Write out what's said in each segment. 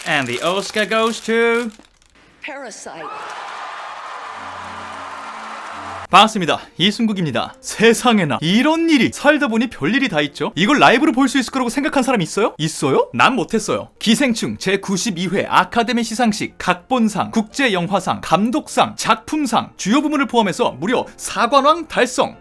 And the Oscar goes to... Parasite. 반갑습니다. 이순국입니다. 세상에나 이런 일이 살다 보니 별일이 다 있죠. 이걸 라이브로 볼 수 있을 거라고 생각한 사람 있어요? 있어요? 난 못했어요. 기생충 제92회 아카데미 시상식 각본상, 국제영화상, 감독상, 작품상 주요 부문을 포함해서 무려 4관왕 달성!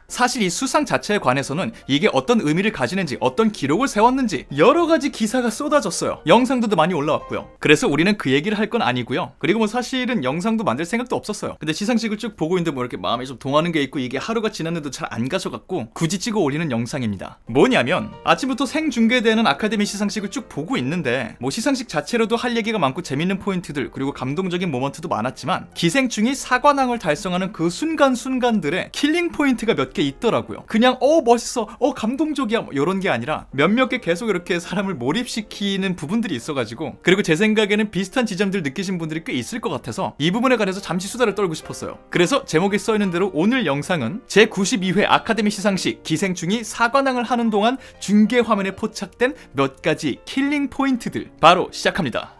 사실 이 수상 자체에 관해서는 이게 어떤 의미를 가지는지, 어떤 기록을 세웠는지 여러 가지 기사가 쏟아졌어요. 영상도 많이 올라왔고요. 그래서 우리는 그 얘기를 할 건 아니고요. 그리고 뭐 사실은 영상도 만들 생각도 없었어요. 근데 시상식을 쭉 보고 있는데 뭐 이렇게 마음이 좀 동하는 게 있고 이게 하루가 지났는데도 잘 안 가셔갖고 굳이 찍어 올리는 영상입니다. 뭐냐면 아침부터 생중계되는 아카데미 시상식을 쭉 보고 있는데 뭐 시상식 자체로도 할 얘기가 많고 재밌는 포인트들 그리고 감동적인 모먼트도 많았지만 기생충이 사관왕을 달성하는 그 순간순간들의 킬링 포인트가 몇 개 있더라고요. 그냥 멋있어, 감동적이야 뭐 이런 게 아니라 몇몇 개 계속 이렇게 사람을 몰입시키는 부분들이 있어가지고, 그리고 제 생각에는 비슷한 지점들 느끼신 분들이 꽤 있을 것 같아서 이 부분에 관해서 잠시 수다를 떨고 싶었어요. 그래서 제목에 써있는 대로 오늘 영상은 제92회 아카데미 시상식 기생충이 사관왕을 하는 동안 중계 화면에 포착된 몇 가지 킬링 포인트들 바로 시작합니다.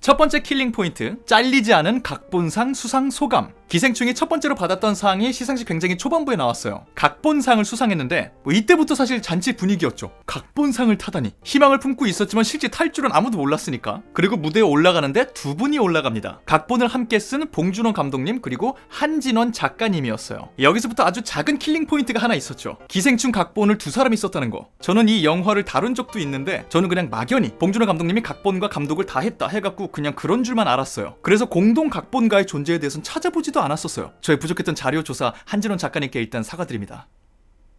첫 번째 킬링 포인트, 잘리지 않은 각본상 수상 소감. 기생충이 첫 번째로 받았던 상이 시상식 굉장히 초반부에 나왔어요. 각본상을 수상했는데 이때부터 사실 잔치 분위기였죠. 각본상을 타다니. 희망을 품고 있었지만 실제 탈 줄은 아무도 몰랐으니까. 그리고 무대에 올라가는데 두 분이 올라갑니다. 각본을 함께 쓴 봉준호 감독님 그리고 한진원 작가님이었어요. 여기서부터 아주 작은 킬링 포인트가 하나 있었죠. 기생충 각본을 두 사람이 썼다는 거. 저는 이 영화를 다룬 적도 있는데 저는 그냥 막연히 봉준호 감독님이 각본과 감독을 다 했다 해갖고 그냥 그런 줄만 알았어요. 그래서 공동 각본가의 존재에 대해서는 찾아보지도 않았었어요. 저의 부족했던 자료 조사 한진원 작가님께 일단 사과드립니다.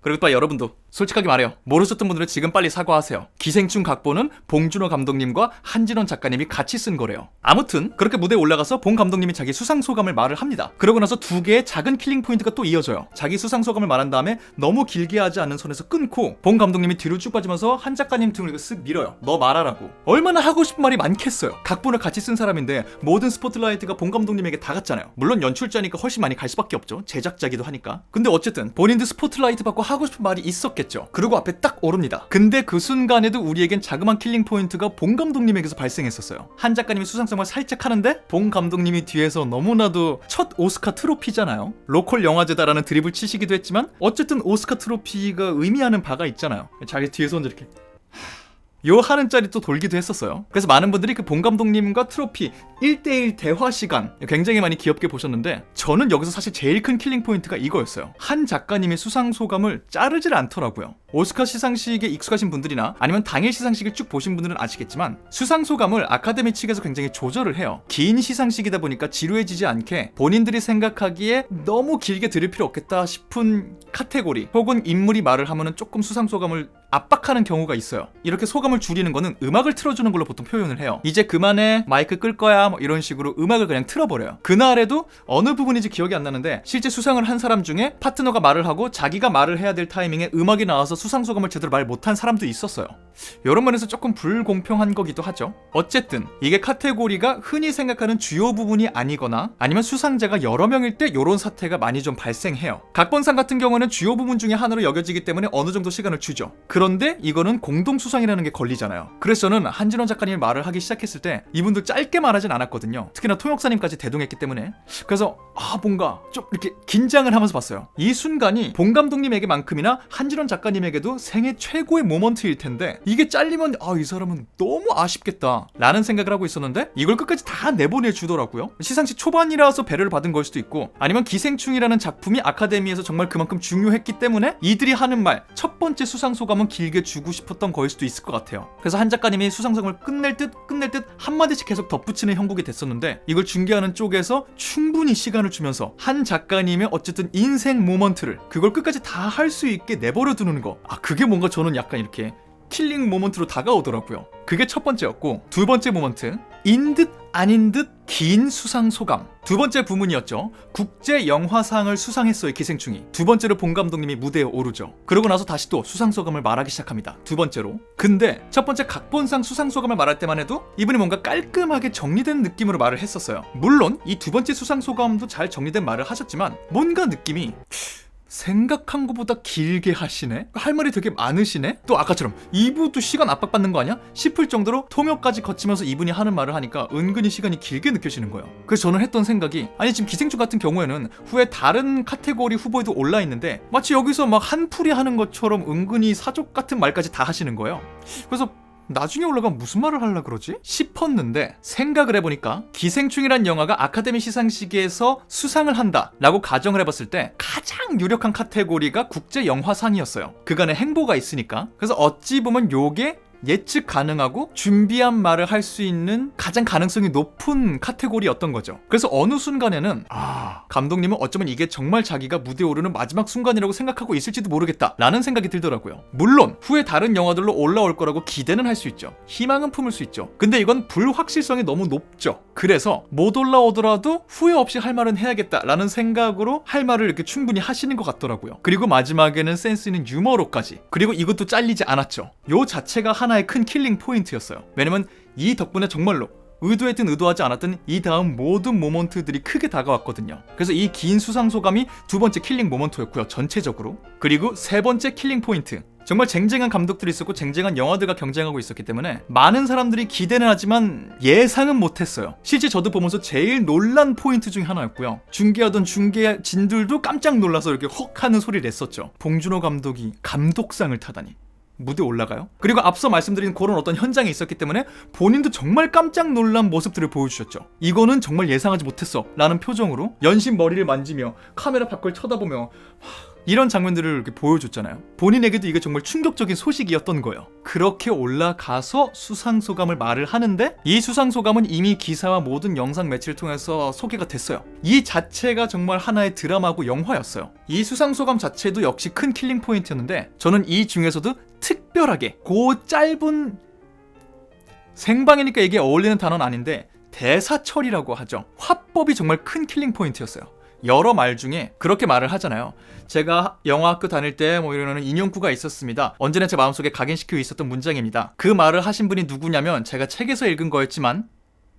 그리고 또 여러분도 솔직하게 말해요. 모르셨던 분들은 지금 빨리 사과하세요. 기생충 각본은 봉준호 감독님과 한진원 작가님이 같이 쓴 거래요. 아무튼 그렇게 무대에 올라가서 봉 감독님이 자기 수상 소감을 말을 합니다. 그러고 나서 두 개의 작은 킬링 포인트가 또 이어져요. 자기 수상 소감을 말한 다음에 너무 길게 하지 않는 선에서 끊고 봉 감독님이 뒤로 쭉 빠지면서 한 작가님 등을 쓱 밀어요. 너 말하라고. 얼마나 하고 싶은 말이 많겠어요. 각본을 같이 쓴 사람인데 모든 스포트라이트가 봉 감독님에게 다 갔잖아요. 물론 연출자니까 훨씬 많이 갈 수밖에 없죠. 제작자기도 하니까. 근데 어쨌든 본인도 스포트라이트 받고 하고 싶은 말이 있었겠죠. 그리고 앞에 딱 오릅니다. 근데 그 순간에도 우리에겐 자그마한 킬링 포인트가 봉 감독님에게서 발생했었어요. 한 작가님이 수상성을 살짝 하는데 봉 감독님이 뒤에서 너무나도 첫 오스카 트로피잖아요. 로컬 영화제다라는 드립을 치시기도 했지만 어쨌든 오스카 트로피가 의미하는 바가 있잖아요. 자기 뒤에서 혼자 이렇게 요 하는 짤이 또 돌기도 했었어요. 그래서 많은 분들이 그 봉 감독님과 트로피 1대1 대화 시간 굉장히 많이 귀엽게 보셨는데 저는 여기서 사실 제일 큰 킬링 포인트가 이거였어요. 한 작가님의 수상 소감을 자르질 않더라고요. 오스카 시상식에 익숙하신 분들이나 아니면 당일 시상식을 쭉 보신 분들은 아시겠지만 수상 소감을 아카데미 측에서 굉장히 조절을 해요. 긴 시상식이다 보니까 지루해지지 않게 본인들이 생각하기에 너무 길게 들을 필요 없겠다 싶은 카테고리 혹은 인물이 말을 하면은 조금 수상 소감을 압박하는 경우가 있어요. 이렇게 소감을 줄이는 거는 음악을 틀어주는 걸로 보통 표현을 해요. 이제 그만해, 마이크 끌 거야 뭐 이런 식으로 음악을 그냥 틀어버려요. 그날에도 어느 부분인지 기억이 안 나는데 실제 수상을 한 사람 중에 파트너가 말을 하고 자기가 말을 해야 될 타이밍에 음악이 나와서 수상 소감을 제대로 말 못한 사람도 있었어요. 이런 면에서 조금 불공평한 거기도 하죠. 어쨌든 이게 카테고리가 흔히 생각하는 주요 부분이 아니거나 아니면 수상자가 여러 명일 때 이런 사태가 많이 좀 발생해요. 각본상 같은 경우는 주요 부분 중에 하나로 여겨지기 때문에 어느 정도 시간을 주죠. 그런데 이거는 공동수상이라는 게 걸리잖아요. 그래서 저는 한진원 작가님이 말을 하기 시작했을 때 이분들 짧게 말하진 않았거든요. 특히나 통역사님까지 대동했기 때문에. 그래서 뭔가 좀 이렇게 긴장을 하면서 봤어요. 이 순간이 봉 감독님에게만큼이나 한진원 작가님에게도 생애 최고의 모먼트일 텐데 이게 잘리면 이 사람은 너무 아쉽겠다 라는 생각을 하고 있었는데 이걸 끝까지 다 내보내주더라고요. 시상식 초반이라서 배려를 받은 걸 수도 있고 아니면 기생충이라는 작품이 아카데미에서 정말 그만큼 중요했기 때문에 이들이 하는 말 첫 번째 수상 소감은 길게 주고 싶었던 거일 수도 있을 것 같아요. 그래서 한 작가님이 수상성을 끝낼 듯 한마디씩 계속 덧붙이는 형국이 됐었는데 이걸 중계하는 쪽에서 충분히 시간을 주면서 한 작가님의 어쨌든 인생 모먼트를 그걸 끝까지 다 할 수 있게 내버려 두는 거, 그게 뭔가 저는 약간 이렇게 킬링 모먼트로 다가오더라고요. 그게 첫 번째였고, 두 번째 모먼트, 인 듯 아닌 듯 긴 수상 소감. 두 번째 부문이었죠. 국제 영화상을 수상했어요, 기생충이. 두 번째로 봉 감독님이 무대에 오르죠. 그러고 나서 다시 또 수상 소감을 말하기 시작합니다. 두 번째로. 근데 첫 번째 각본상 수상 소감을 말할 때만 해도 이분이 뭔가 깔끔하게 정리된 느낌으로 말을 했었어요. 물론 이 두 번째 수상 소감도 잘 정리된 말을 하셨지만 뭔가 느낌이 생각한 것보다 길게 하시네? 할 말이 되게 많으시네? 또 아까처럼 2부도 시간 압박받는 거 아니야? 싶을 정도로 통역까지 거치면서 이분이 하는 말을 하니까 은근히 시간이 길게 느껴지는 거예요. 그래서 저는 했던 생각이, 아니 지금 기생충 같은 경우에는 후에 다른 카테고리 후보에도 올라있는데 마치 여기서 막 한풀이 하는 것처럼 은근히 사족 같은 말까지 다 하시는 거예요. 그래서 나중에 올라가면 무슨 말을 하려고 그러지? 싶었는데 생각을 해보니까 기생충이란 영화가 아카데미 시상식에서 수상을 한다 라고 가정을 해봤을 때 가장 유력한 카테고리가 국제영화상이었어요. 그간의 행보가 있으니까. 그래서 어찌 보면 요게 예측 가능하고 준비한 말을 할 수 있는 가장 가능성이 높은 카테고리였던 거죠. 그래서 어느 순간에는 감독님은 어쩌면 이게 정말 자기가 무대에 오르는 마지막 순간이라고 생각하고 있을지도 모르겠다 라는 생각이 들더라고요. 물론 후에 다른 영화들로 올라올 거라고 기대는 할 수 있죠. 희망은 품을 수 있죠. 근데 이건 불확실성이 너무 높죠. 그래서 못 올라오더라도 후회 없이 할 말은 해야겠다 라는 생각으로 할 말을 이렇게 충분히 하시는 것 같더라고요. 그리고 마지막에는 센스 있는 유머로까지. 그리고 이것도 잘리지 않았죠. 요 자체가 하나의 큰 킬링 포인트였어요. 왜냐면 이 덕분에 정말로 의도했든 의도하지 않았든 이 다음 모든 모먼트들이 크게 다가왔거든요. 그래서 이 긴 수상소감이 두 번째 킬링 모먼트였고요, 전체적으로. 그리고 세 번째 킬링 포인트, 정말 쟁쟁한 감독들이 있었고 쟁쟁한 영화들과 경쟁하고 있었기 때문에 많은 사람들이 기대는 하지만 예상은 못했어요. 실제 저도 보면서 제일 놀란 포인트 중에 하나였고요. 중계하던 중계진들도 깜짝 놀라서 이렇게 헉 하는 소리를 냈었죠. 봉준호 감독이 감독상을 타다니. 무대 올라가요? 그리고 앞서 말씀드린 그런 어떤 현장이 있었기 때문에 본인도 정말 깜짝 놀란 모습들을 보여주셨죠. 이거는 정말 예상하지 못했어 라는 표정으로 연신 머리를 만지며 카메라 밖을 쳐다보며 이런 장면들을 이렇게 보여줬잖아요. 본인에게도 이게 정말 충격적인 소식이었던 거예요. 그렇게 올라가서 수상소감을 말을 하는데 이 수상소감은 이미 기사와 모든 영상 매체를 통해서 소개가 됐어요. 이 자체가 정말 하나의 드라마고 영화였어요. 이 수상소감 자체도 역시 큰 킬링 포인트였는데 저는 이 중에서도 특별하게 그 짧은, 생방이니까 이게 어울리는 단어는 아닌데 대사처리라고 하죠. 화법이 정말 큰 킬링 포인트였어요. 여러 말 중에 그렇게 말을 하잖아요. 제가 영화학교 다닐 때 뭐 이러는 인용구가 있었습니다. 언제나 제 마음속에 각인시키고 있었던 문장입니다. 그 말을 하신 분이 누구냐면 제가 책에서 읽은 거였지만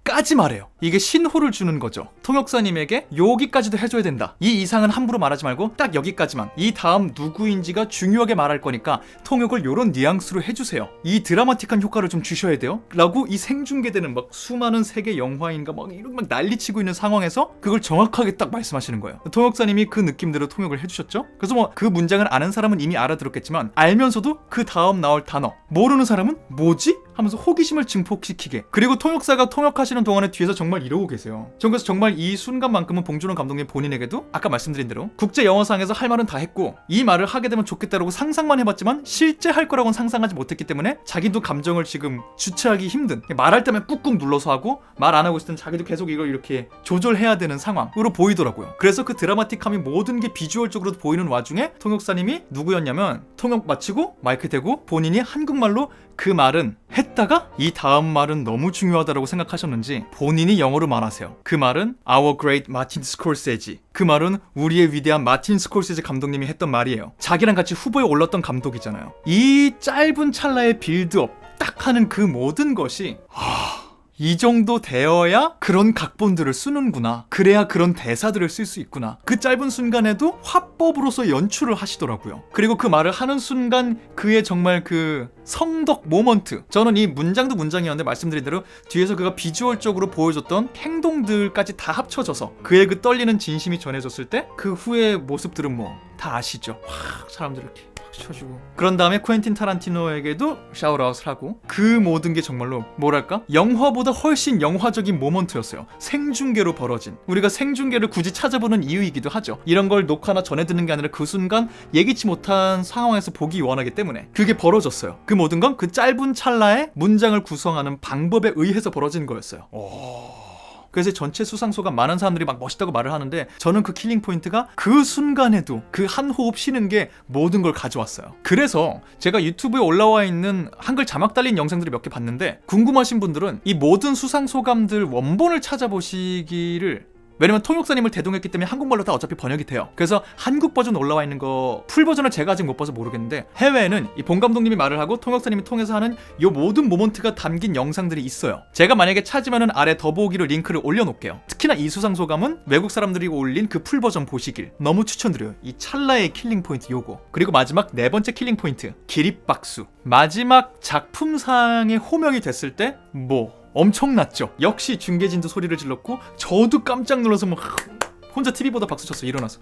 까지 말해요. 이게 신호를 주는 거죠. 통역사님에게 여기까지도 해줘야 된다. 이 이상은 함부로 말하지 말고 딱 여기까지만. 이 다음 누구인지가 중요하게 말할 거니까 통역을 요런 뉘앙스로 해주세요. 이 드라마틱한 효과를 좀 주셔야 돼요. 라고 이 생중계되는 막 수많은 세계 영화인가 막 이런 막 난리치고 있는 상황에서 그걸 정확하게 딱 말씀하시는 거예요. 통역사님이 그 느낌대로 통역을 해주셨죠. 그래서 뭐 그 문장을 아는 사람은 이미 알아들었겠지만 알면서도 그 다음 나올 단어 모르는 사람은 뭐지? 하면서 호기심을 증폭시키게. 그리고 통역사가 통역하시는 동안에 뒤에서 정말 이러고 계세요. 전 그래서 정말 이 순간만큼은 봉준호 감독님 본인에게도 아까 말씀드린 대로 국제영화상에서 할 말은 다 했고 이 말을 하게 되면 좋겠다라고 상상만 해봤지만 실제 할 거라고는 상상하지 못했기 때문에 자기도 감정을 지금 주체하기 힘든, 말할 때만 꾹꾹 눌러서 하고 말 안 하고 있을 땐 자기도 계속 이걸 이렇게 조절해야 되는 상황으로 보이더라고요. 그래서 그 드라마틱함이 모든 게 비주얼적으로 보이는 와중에 통역사님이 누구였냐면 통역 마치고 마이크 대고 본인이 한국말로 그 말은 했다가 이 다음 말은 너무 중요하다고 생각하셨는지 본인이 영어로 말하세요. 그 말은 Our Great Martin Scorsese. 그 말은 우리의 위대한 마틴 스콜세지 감독님이 했던 말이에요. 자기랑 같이 후보에 올랐던 감독이잖아요. 이 짧은 찰나의 빌드업 딱 하는 그 모든 것이 이 정도 되어야 그런 각본들을 쓰는구나. 그래야 그런 대사들을 쓸 수 있구나. 그 짧은 순간에도 화법으로서 연출을 하시더라고요. 그리고 그 말을 하는 순간 그의 정말 그 성덕 모먼트. 저는 이 문장도 문장이었는데 말씀드린 대로 뒤에서 그가 비주얼적으로 보여줬던 행동들까지 다 합쳐져서 그의 그 떨리는 진심이 전해졌을 때 그 후의 모습들은 뭐 다 아시죠. 확 사람들 이렇게 쳐주고 그런 다음에 쿠엔틴 타란티노에게도 샤우트아웃을 하고 그 모든 게 정말로 뭐랄까 영화보다 훨씬 영화적인 모먼트였어요. 생중계로 벌어진, 우리가 생중계를 굳이 찾아보는 이유이기도 하죠. 이런 걸 녹화나 전해 듣는 게 아니라 그 순간 예기치 못한 상황에서 보기 원하기 때문에 그게 벌어졌어요. 그 모든 건 그 짧은 찰나에 문장을 구성하는 방법에 의해서 벌어진 거였어요. 그래서 전체 수상소감 많은 사람들이 막 멋있다고 말을 하는데 저는 그 킬링 포인트가 그 순간에도 그 한 호흡 쉬는 게 모든 걸 가져왔어요. 그래서 제가 유튜브에 올라와 있는 한글 자막 달린 영상들을 몇 개 봤는데 궁금하신 분들은 이 모든 수상소감들 원본을 찾아보시기를 왜냐면 통역사님을 대동했기 때문에 한국말로 다 어차피 번역이 돼요. 그래서 한국 버전 올라와 있는 거 풀 버전을 제가 아직 못 봐서 모르겠는데 해외에는 이 본 감독님이 말을 하고 통역사님이 통해서 하는 요 모든 모먼트가 담긴 영상들이 있어요. 제가 만약에 찾으면은 아래 더보기로 링크를 올려놓을게요. 특히나 이 수상소감은 외국 사람들이 올린 그 풀 버전 보시길 너무 추천드려요. 이 찰나의 킬링 포인트 요거. 그리고 마지막 네 번째 킬링 포인트 기립박수. 마지막 작품상에 호명이 됐을 때 엄청났죠. 역시 중계진도 소리를 질렀고 저도 깜짝 놀라서 막 혼자 TV보다 박수 쳤어 일어나서.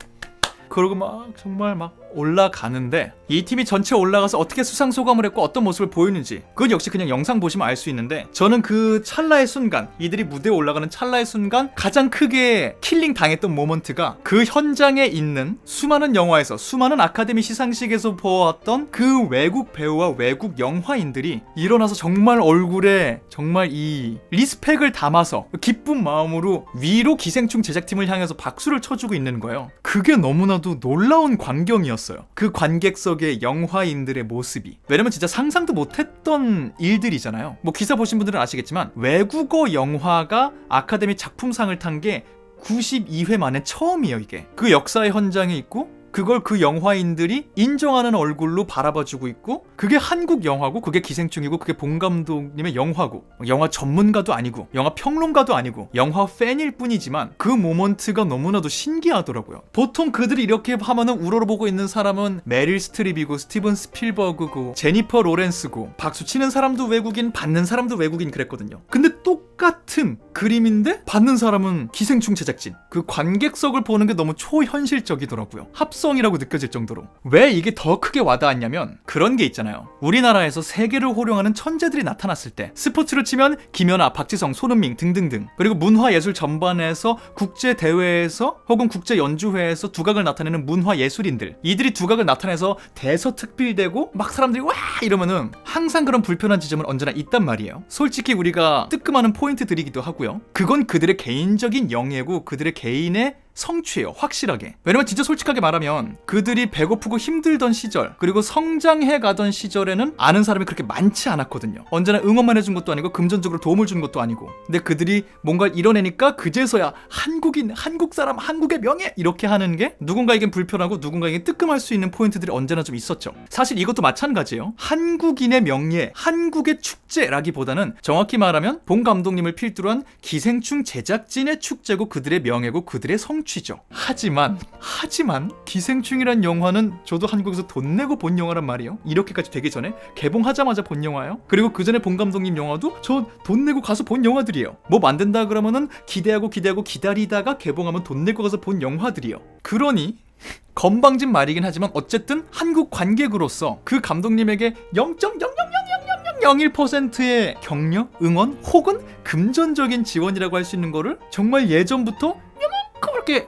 그러고 막 정말 막 올라가는데 이 팀이 전체 올라가서 어떻게 수상소감을 했고 어떤 모습을 보이는지 그건 역시 그냥 영상 보시면 알 수 있는데 저는 그 찰나의 순간 이들이 무대에 올라가는 찰나의 순간 가장 크게 킬링 당했던 모먼트가 그 현장에 있는 수많은 영화에서 수많은 아카데미 시상식에서 보았던 그 외국 배우와 외국 영화인들이 일어나서 정말 얼굴에 정말 이 리스펙을 담아서 기쁜 마음으로 위로 기생충 제작팀을 향해서 박수를 쳐주고 있는 거예요. 그게 너무나도 놀라운 광경이었어요. 그 관객석의 영화인들의 모습이. 왜냐면 진짜 상상도 못했던 일들이잖아요. 뭐 기사 보신 분들은 아시겠지만 외국어 영화가 아카데미 작품상을 탄 게 92회 만에 처음이에요. 이게 그 역사의 현장에 있고 그걸 그 영화인들이 인정하는 얼굴로 바라봐주고 있고 그게 한국 영화고 그게 기생충이고 그게 본 감독님의 영화고 영화 전문가도 아니고 영화 평론가도 아니고 영화 팬일 뿐이지만 그 모먼트가 너무나도 신기하더라고요. 보통 그들이 이렇게 하면은 우러러보고 있는 사람은 메릴 스트립이고 스티븐 스필버그고 제니퍼 로렌스고 박수 치는 사람도 외국인 받는 사람도 외국인 그랬거든요. 근데 똑같은 그림인데 받는 사람은 기생충 제작진. 그 관객석을 보는 게 너무 초현실적이더라고요. 합성이라고 느껴질 정도로. 왜 이게 더 크게 와닿았냐면 그런 게 있잖아요. 우리나라에서 세계를 호령하는 천재들이 나타났을 때 스포츠로 치면 김연아, 박지성, 손흥민 등등등 그리고 문화예술 전반에서 국제대회에서 혹은 국제연주회에서 두각을 나타내는 문화예술인들 이들이 두각을 나타내서 대서특필되고 막 사람들이 와 이러면은 항상 그런 불편한 지점은 언제나 있단 말이에요. 솔직히 우리가 뜨끔하는 포인트들이기도 하고요. 그건 그들의 개인적인 영예고 그들의 개인의 성취예요. 확실하게. 왜냐면 진짜 솔직하게 말하면 그들이 배고프고 힘들던 시절 그리고 성장해 가던 시절에는 아는 사람이 그렇게 많지 않았거든요. 언제나 응원만 해준 것도 아니고 금전적으로 도움을 준 것도 아니고 근데 그들이 뭔가를 이뤄내니까 그제서야 한국인, 한국 사람, 한국의 명예 이렇게 하는 게 누군가에겐 불편하고 누군가에겐 뜨끔할 수 있는 포인트들이 언제나 좀 있었죠. 사실 이것도 마찬가지예요. 한국인의 명예, 한국의 축제라기보다는 정확히 말하면 본 감독님을 필두로 한 기생충 제작진의 축제고 그들의 명예고 그들의 성취죠. 하지만 기생충이란 영화는 저도 한국에서 돈 내고 본 영화란 말이에요. 이렇게까지 되기 전에 개봉하자마자 본 영화예요. 그리고 그 전에 본 감독님 영화도 저 돈 내고 가서 본 영화들이에요. 뭐 만든다 그러면은 기대하고 기다리다가 개봉하면 돈 내고 가서 본 영화들이에요. 그러니 건방진 말이긴 하지만 어쨌든 한국 관객으로서 그 감독님에게 0.0000001%의 격려, 응원 혹은 금전적인 지원이라고 할 수 있는 거를 정말 예전부터 그렇게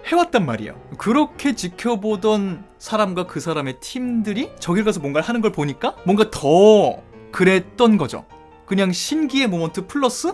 해왔단 말이에요. 그렇게 지켜보던 사람과 그 사람의 팀들이 저길 가서 뭔가를 하는 걸 보니까 뭔가 더 그랬던 거죠. 그냥 신기의 모먼트 플러스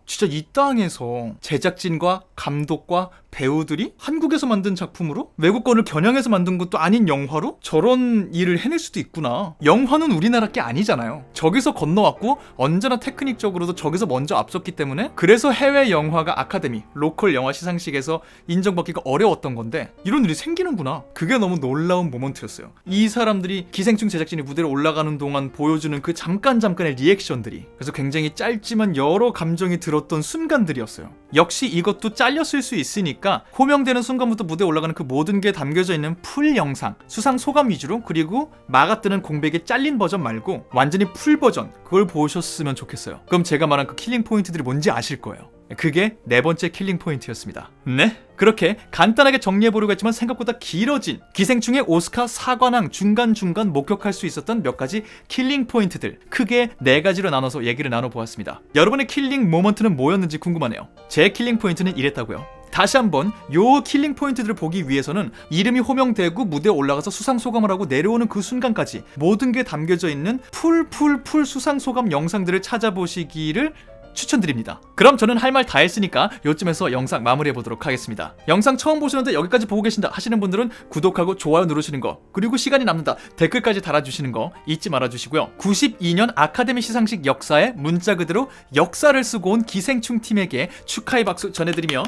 진짜 이 땅에서 제작진과 감독과 배우들이 한국에서 만든 작품으로 외국 거를 겨냥해서 만든 것도 아닌 영화로 저런 일을 해낼 수도 있구나. 영화는 우리나라 게 아니잖아요. 저기서 건너왔고 언제나 테크닉적으로도 저기서 먼저 앞섰기 때문에 그래서 해외 영화가 아카데미, 로컬 영화 시상식에서 인정받기가 어려웠던 건데 이런 일이 생기는구나. 그게 너무 놀라운 모먼트였어요. 이 사람들이 기생충 제작진이 무대로 올라가는 동안 보여주는 그 잠깐의 리액션들이 그래서 굉장히 짧지만 여러 감정이 들었던 순간들이었어요. 역시 이것도 잘렸을 수 있으니까 호명되는 순간부터 무대에 올라가는 그 모든 게 담겨져 있는 풀 영상, 수상 소감 위주로 그리고 막아뜨는 공백의 잘린 버전 말고 완전히 풀 버전 그걸 보셨으면 좋겠어요. 그럼 제가 말한 그 킬링 포인트들이 뭔지 아실 거예요. 그게 네 번째 킬링 포인트였습니다. 네? 그렇게 간단하게 정리해보려고 했지만 생각보다 길어진 기생충의 오스카 사관왕 중간중간 목격할 수 있었던 몇 가지 킬링 포인트들 크게 네 가지로 나눠서 얘기를 나눠보았습니다. 여러분의 킬링 모먼트는 뭐였는지 궁금하네요. 제 킬링 포인트는 이랬다고요. 다시 한번 요 킬링 포인트들을 보기 위해서는 이름이 호명되고 무대에 올라가서 수상소감을 하고 내려오는 그 순간까지 모든 게 담겨져 있는 풀 수상소감 영상들을 찾아보시기를 추천드립니다. 그럼 저는 할 말 다 했으니까 요쯤에서 영상 마무리해보도록 하겠습니다. 영상 처음 보시는데 여기까지 보고 계신다 하시는 분들은 구독하고 좋아요 누르시는 거 그리고 시간이 남는다 댓글까지 달아주시는 거 잊지 말아주시고요. 92년 아카데미 시상식 역사에 문자 그대로 역사를 쓰고 온 기생충 팀에게 축하의 박수 전해드리며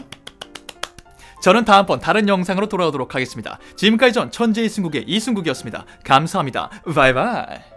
저는 다음번 다른 영상으로 돌아오도록 하겠습니다. 지금까지 전 천재 이승국의 이승국이었습니다. 감사합니다. 바이바이.